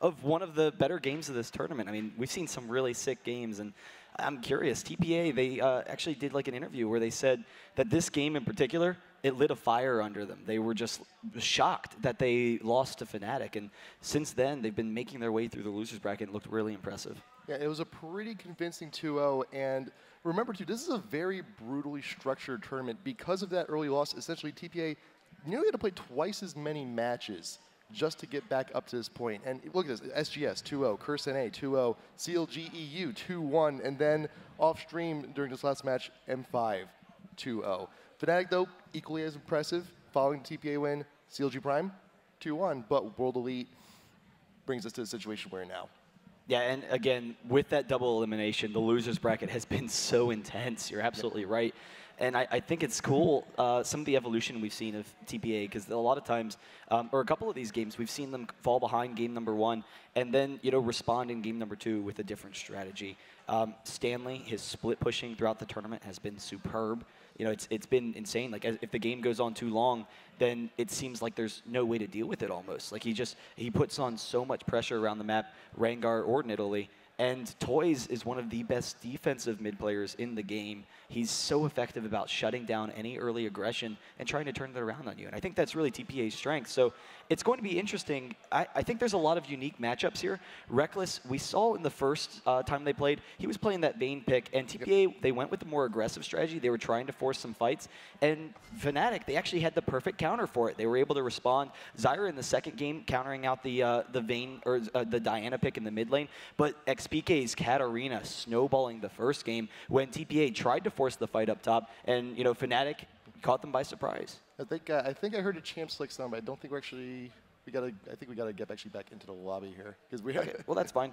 of one of the better games of this tournament. I mean, we've seen some really sick games, and I'm curious. TPA, they actually did like an interview where they said that this game in particular, it lit a fire under them. They were just shocked that they lost to FNATIC, and since then, they've been making their way through the losers bracket and looked really impressive. Yeah, it was a pretty convincing 2-0, and remember, too, this is a very brutally structured tournament. Because of that early loss, essentially, TPA nearly had to play twice as many matches just to get back up to this point. And look at this, SGS 2-0, Curse NA 2-0, CLG EU 2-1, and then off stream during this last match, M5 2-0. FNATIC, though, equally as impressive, following the TPA win, CLG Prime 2-1, but World Elite brings us to the situation we're in now. Yeah, and again, with that double elimination, the losers bracket has been so intense. You're absolutely right. And I think it's cool, some of the evolution we've seen of TPA, because a lot of times, or a couple of these games, we've seen them fall behind game number 1, and then, you know, respond in game number 2 with a different strategy. Stanley, his split pushing throughout the tournament has been superb. You know, it's been insane. Like, if the game goes on too long, then it seems like there's no way to deal with it almost. Like, he puts on so much pressure around the map, Rengar or Nidalee. And Toys is one of the best defensive mid players in the game. He's so effective about shutting down any early aggression and trying to turn it around on you. And I think that's really TPA's strength. So it's going to be interesting. I think there's a lot of unique matchups here. Reckless, we saw in the first time they played, he was playing that Vayne pick. And TPA, they went with a more aggressive strategy. They were trying to force some fights. And FNATIC, they actually had the perfect counter for it. They were able to respond. Zyra in the second game countering out the Vayne, or the Diana pick in the mid lane. But XPK's Katarina snowballing the first game when TPA tried to force the fight up top, and you know, FNATIC caught them by surprise. I think I heard a champ select sound, but I don't think we're actually. I think we gotta get actually back into the lobby here because we. Okay, well, that's fine.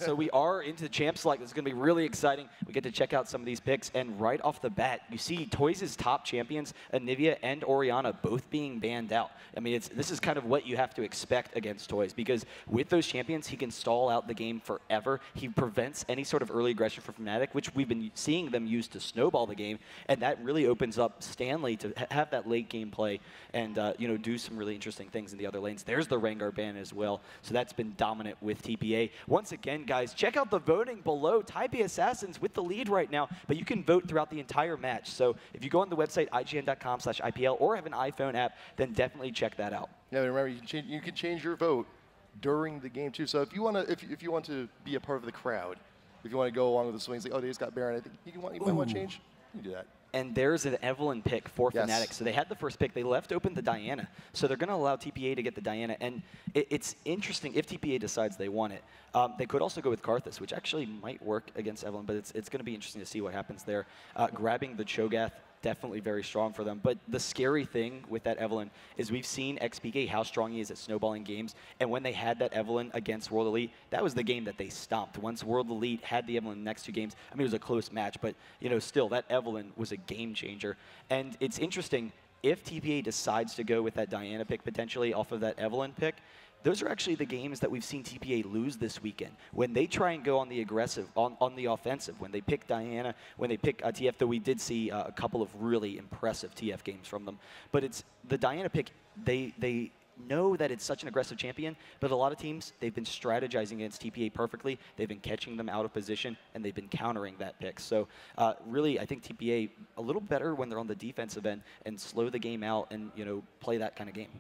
So we are into the champ select. This is going to be really exciting. We get to check out some of these picks, and right off the bat, you see Toys' top champions, Anivia and Orianna, both being banned out. I mean, this is kind of what you have to expect against Toys, because with those champions, he can stall out the game forever. He prevents any sort of early aggression from FNATIC, which we've been seeing them use to snowball the game, and that really opens up Stanley to have that late game play and you know, do some really interesting things in the other lanes. There's the Rengar ban as well, so that's been dominant with TPA. Once again, guys, check out the voting below. Taipei Assassins with the lead right now, but you can vote throughout the entire match. So if you go on the website, ign.com/IPL, or have an iPhone app, then definitely check that out. Yeah, remember, you can change your vote during the game, too. So if you want to be a part of the crowd, if you want to go along with the swings, like, oh, they just got Baron, I think you might want to change, you can do that. And there's an Evelyn pick for FNATIC. So they had the first pick. They left open the Diana. So they're going to allow TPA to get the Diana. And it's interesting if TPA decides they want it. They could also go with Karthus, which actually might work against Evelyn, but it's going to be interesting to see what happens there. Grabbing the Cho'Gath, definitely very strong for them. But the scary thing with that Evelyn is we've seen XPK, how strong he is at snowballing games. And when they had that Evelyn against World Elite, that was the game that they stomped. Once World Elite had the Evelyn in the next 2 games, I mean, it was a close match, but you know, still, that Evelyn was a game changer. And it's interesting, if TPA decides to go with that Diana pick potentially off of that Evelyn pick, those are actually the games that we've seen TPA lose this weekend. When they try and go on the aggressive, on the offensive, when they pick Diana, when they pick TF, though we did see a couple of really impressive TF games from them. But it's the Diana pick, they know that it's such an aggressive champion, but a lot of teams, they've been strategizing against TPA perfectly. They've been catching them out of position, and they've been countering that pick. So really, I think TPA a little better when they're on the defensive end and slow the game out and, you know, play that kind of game.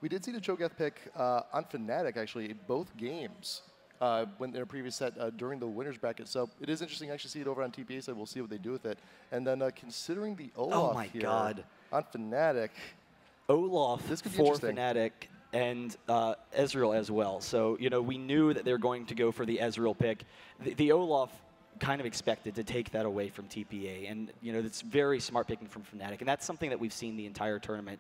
We did see the Cho'Gath pick on FNATIC, actually, in both games when in a previous set during the winners bracket. So it is interesting to actually see it over on TPA, so we'll see what they do with it. And then considering the Olaf here on FNATIC. Olaf for FNATIC and Ezreal as well. So, you know, we knew that they were going to go for the Ezreal pick. The Olaf kind of expected to take that away from TPA. And, you know, it's very smart picking from FNATIC. And that's something that we've seen the entire tournament,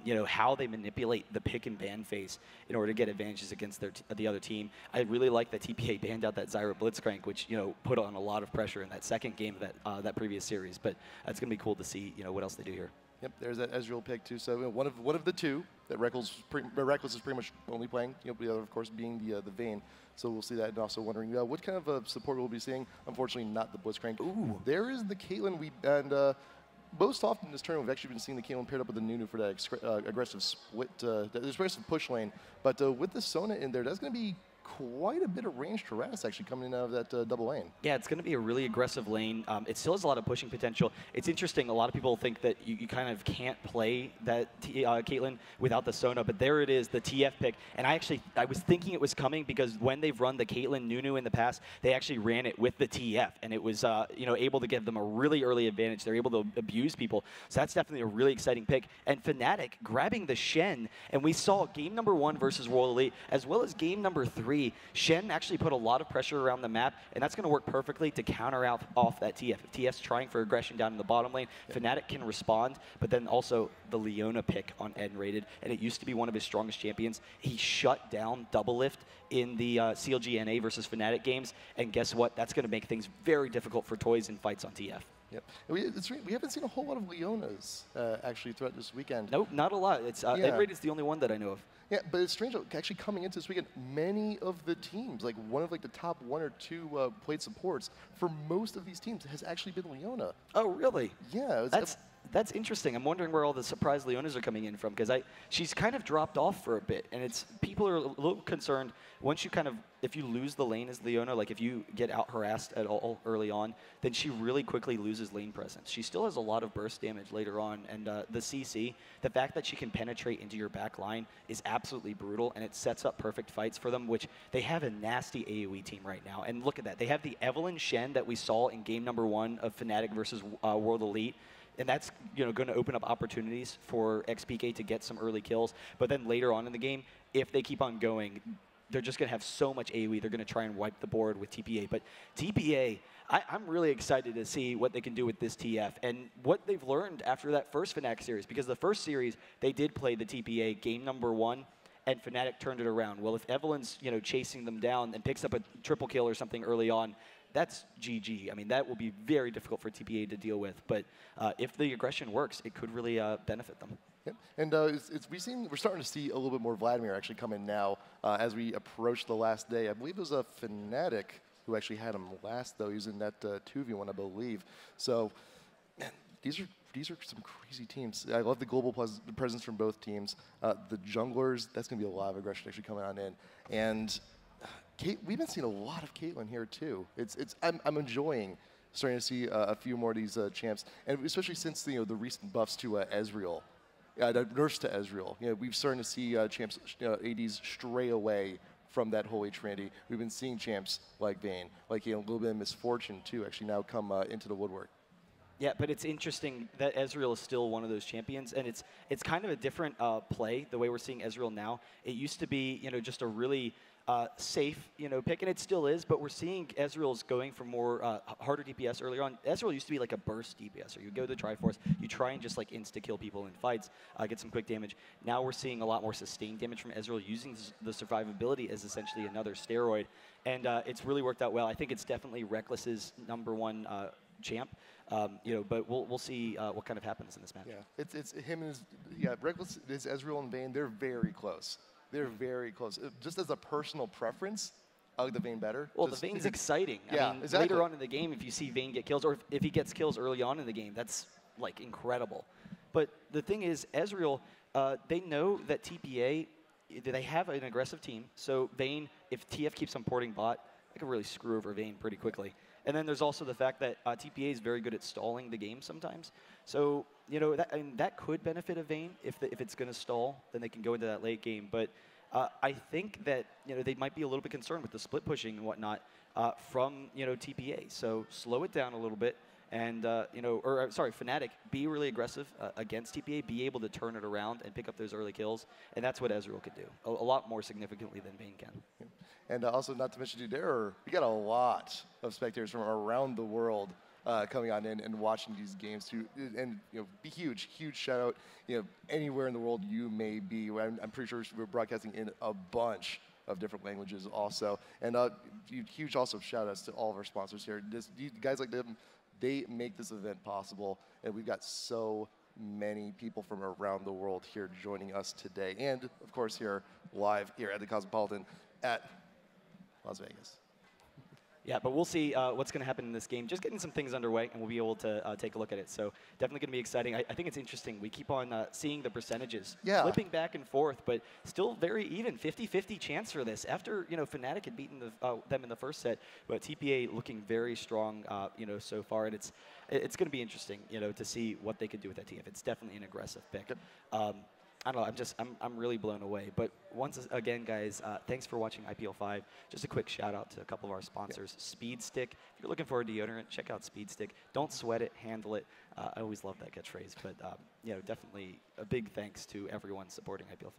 you know, how they manipulate the pick and ban phase in order to get advantages against the other team. I really like that TPA banned out that Zyra Blitzcrank, which, you know, put on a lot of pressure in that second game of that previous series. But it's going to be cool to see, you know, what else they do here. Yep, there's that Ezreal pick too. So one of the 2 that Reckless is pretty much only playing. You know, the other, of course, being the Vayne. So we'll see that. And also wondering what kind of support we'll be seeing. Unfortunately, not the Blitzcrank. Ooh, there is the Caitlyn. most often in this tournament, we've actually been seeing the Caitlyn paired up with the Nunu for that aggressive split, that aggressive push lane. But with the Sona in there, that's going to be quite a bit of range harass actually coming out of that double lane. Yeah, it's going to be a really aggressive lane. It still has a lot of pushing potential. It's interesting. A lot of people think that you kind of can't play that Caitlyn without the Sona, but there it is, the TF pick. And I was thinking it was coming because when they've run the Caitlyn Nunu in the past, they actually ran it with the TF, and it was able to give them a really early advantage. They're able to abuse people. So that's definitely a really exciting pick. And FNATIC grabbing the Shen, and we saw game number 1 versus World Elite, as well as game number 3. Shen actually put a lot of pressure around the map, and that's going to work perfectly to counter off that TF. If TF's trying for aggression down in the bottom lane, FNATIC can respond, but then also the Leona pick on N-rated, and it used to be one of his strongest champions. He shut down Double Lift in the CLG NA versus FNATIC games, and guess what? That's going to make things very difficult for Toys in fights on TF. Yep. We haven't seen a whole lot of Leonas actually throughout this weekend. Nope, not a lot. It's N-rated is the only one that I know of. Yeah, but it's strange. Actually, coming into this weekend, many of the teams, like one of the top 1 or 2 played supports for most of these teams, has actually been Leona. Oh, really? Yeah. That's interesting. I'm wondering where all the surprise Leonas are coming in from, because she's kind of dropped off for a bit, and people are a little concerned once you if you lose the lane as Leona, like if you get out harassed at all early on, then she really quickly loses lane presence. She still has a lot of burst damage later on, and the CC, the fact that she can penetrate into your back line is absolutely brutal, and it sets up perfect fights for them, which they have a nasty AoE team right now. And look at that. They have the Evelynn Shen that we saw in game number 1 of FNATIC versus World Elite. And that's going to open up opportunities for XPK to get some early kills. But then later on in the game, if they keep on going, they're just going to have so much AoE. They're going to try and wipe the board with TPA. But TPA, I'm really excited to see what they can do with this TF and what they've learned after that first FNATIC series. Because the first series, they did play the TPA game number 1, and FNATIC turned it around. Well, if Evelynn's chasing them down and picks up a triple kill or something early on, that's GG. I mean, that will be very difficult for TPA to deal with. But if the aggression works, it could really benefit them. Yep. And we're starting to see a little bit more Vladimir actually come in now as we approach the last day. I believe it was a FNATIC who actually had him last, though. He was in that 2v1, I believe. So, man, these are some crazy teams. I love the global presence from both teams. The junglers, that's going to be a lot of aggression actually coming on in. And we've been seeing a lot of Caitlyn here too. I'm enjoying starting to see a few more of these champs, and especially since the recent buffs to Ezreal, the nerfs to Ezreal. We've started to see champs ADs stray away from that holy trinity. We've been seeing champs like Vayne, like a little bit of Misfortune too, actually now come into the woodwork. Yeah, but it's interesting that Ezreal is still one of those champions, and it's kind of a different play the way we're seeing Ezreal now. It used to be just a really safe, pick, and it still is, but we're seeing Ezreal's going for more harder DPS earlier on. Ezreal used to be like a burst DPS, or you go to the Triforce, you try and just like insta-kill people in fights, get some quick damage. Now we're seeing a lot more sustained damage from Ezreal using the survivability as essentially another steroid, and it's really worked out well. I think it's definitely Reckless's #1 champ, but we'll see what kind of happens in this match. Yeah, it's him and Reckless is Ezreal and Vayne. They're very close. They're very close. Just as a personal preference, I like the Vayne better. Well, the Vayne's exciting. Yeah, I mean, exactly. Later on in the game, if you see Vayne get kills, or if he gets kills early on in the game, that's like incredible. But the thing is, Ezreal, they know that TPA, they have an aggressive team. So Vayne, if TF keeps on porting bot, they can really screw over Vayne pretty quickly. And then there's also the fact that TPA is very good at stalling the game sometimes. So, that could benefit a Vayne. If it's going to stall, then they can go into that late game. But I think that, they might be a little bit concerned with the split pushing and whatnot from, TPA. So slow it down a little bit. And, FNATIC, be really aggressive against TPA, be able to turn it around and pick up those early kills. And that's what Ezreal could do, a lot more significantly than Vayne can. Yeah. And also, not to mention, we got a lot of spectators from around the world coming on in and watching these games too. And, be huge shout out, anywhere in the world you may be. I'm pretty sure we're broadcasting in a bunch of different languages also. And huge also shout outs to all of our sponsors here. Guys like them, they make this event possible, and we've got so many people from around the world here joining us today. And, of course, here live here at the Cosmopolitan at Las Vegas. Yeah, but we'll see what's going to happen in this game. Just getting some things underway, and we'll be able to take a look at it. So definitely going to be exciting. I think it's interesting. We keep on seeing the percentages flipping back and forth, but still very even, 50-50 chance for this. After FNATIC had beaten them in the first set, but TPA looking very strong, so far, and it's going to be interesting, to see what they could do with that TF. It's definitely an aggressive pick. I don't know. I'm really blown away. But once again, guys, thanks for watching IPL 5. Just a quick shout out to a couple of our sponsors. Speed Stick. If you're looking for a deodorant, check out Speed Stick. Don't sweat it, handle it. I always love that catchphrase. But definitely a big thanks to everyone supporting IPL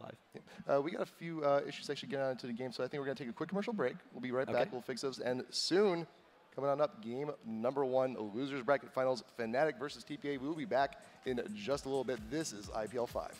5. We got a few issues actually getting on into the game, so I think we're going to take a quick commercial break. We'll be right back. We'll fix those, and soon. Coming on up, game number 1, losers bracket finals, FNATIC versus TPA. We will be back in just a little bit. This is IPL 5.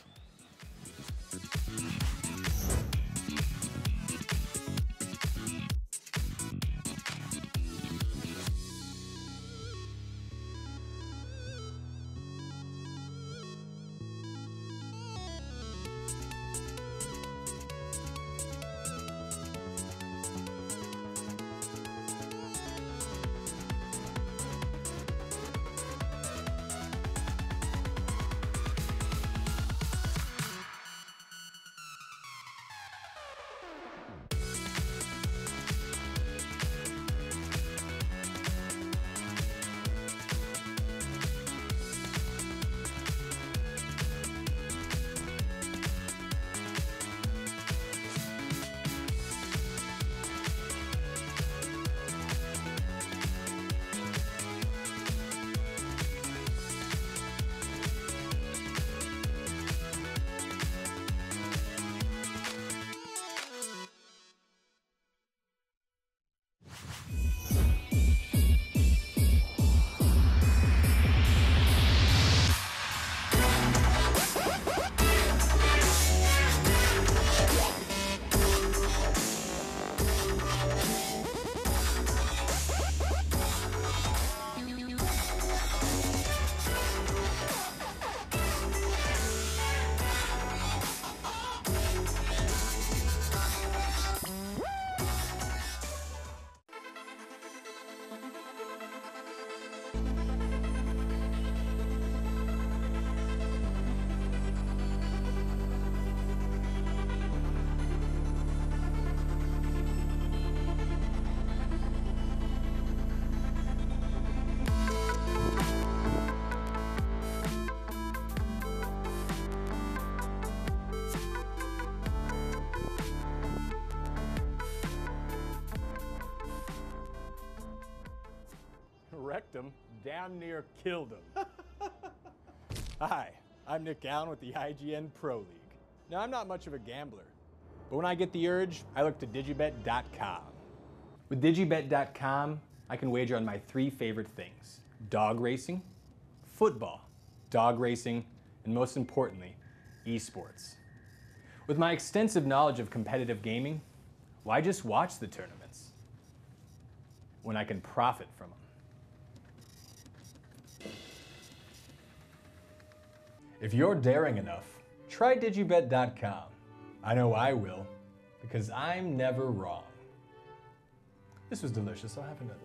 Wrecked him, damn near killed him. Hi, I'm Nick Allen with the IGN Pro League. Now, I'm not much of a gambler, but when I get the urge, I look to digibet.com. With digibet.com, I can wager on my 3 favorite things: dog racing, football, dog racing, and most importantly, esports. With my extensive knowledge of competitive gaming, why just watch the tournaments when I can profit from them? If you're daring enough, try digibet.com. I know I will, because I'm never wrong. This was delicious. I'll have another.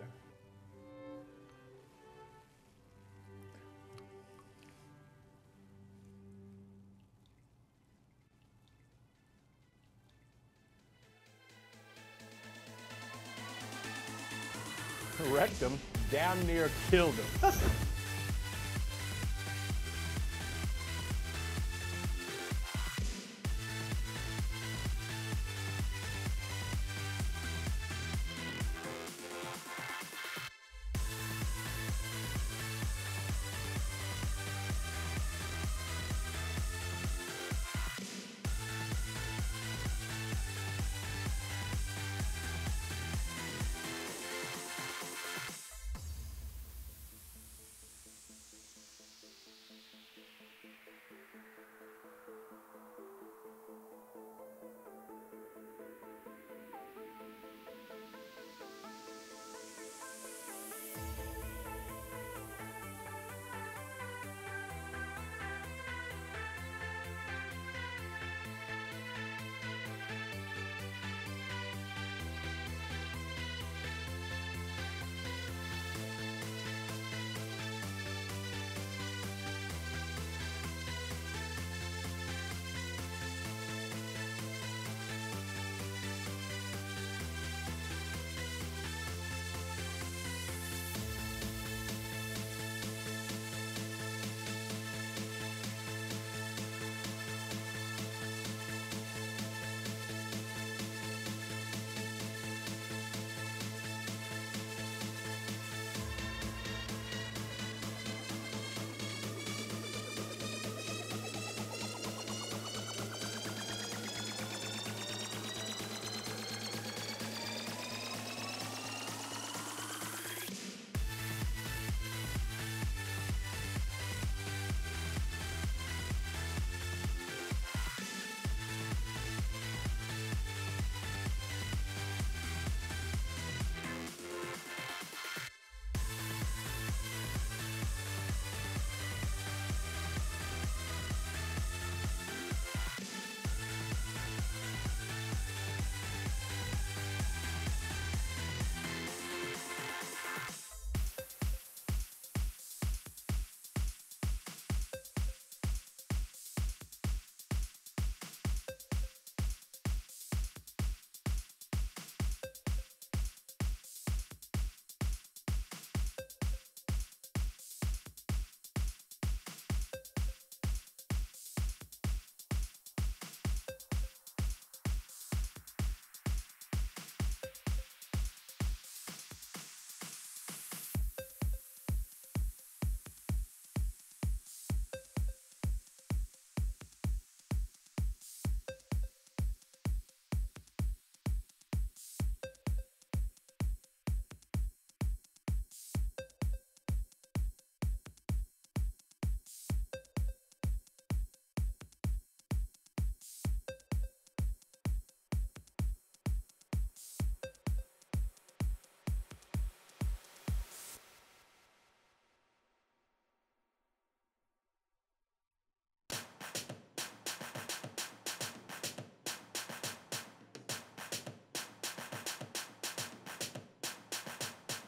Wrecked him, damn near killed him.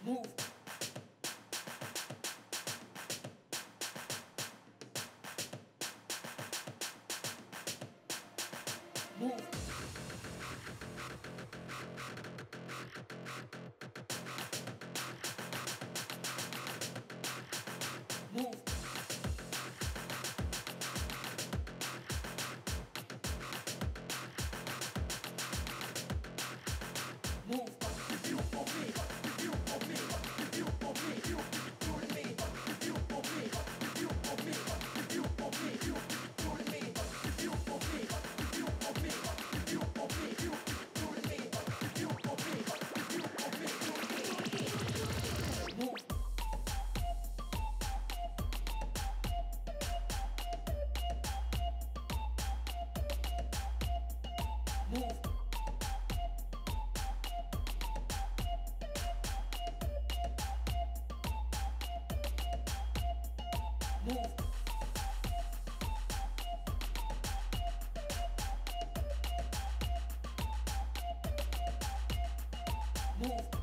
Move. Move. Move. Move. Review for me. Review for me. Review for me. Review for me. Review for me. Review for me. Review for me. Review for me. Review for me. Review for me. Review for me. Review for me. Review for me. Review for me. Move. Move. Move. Move.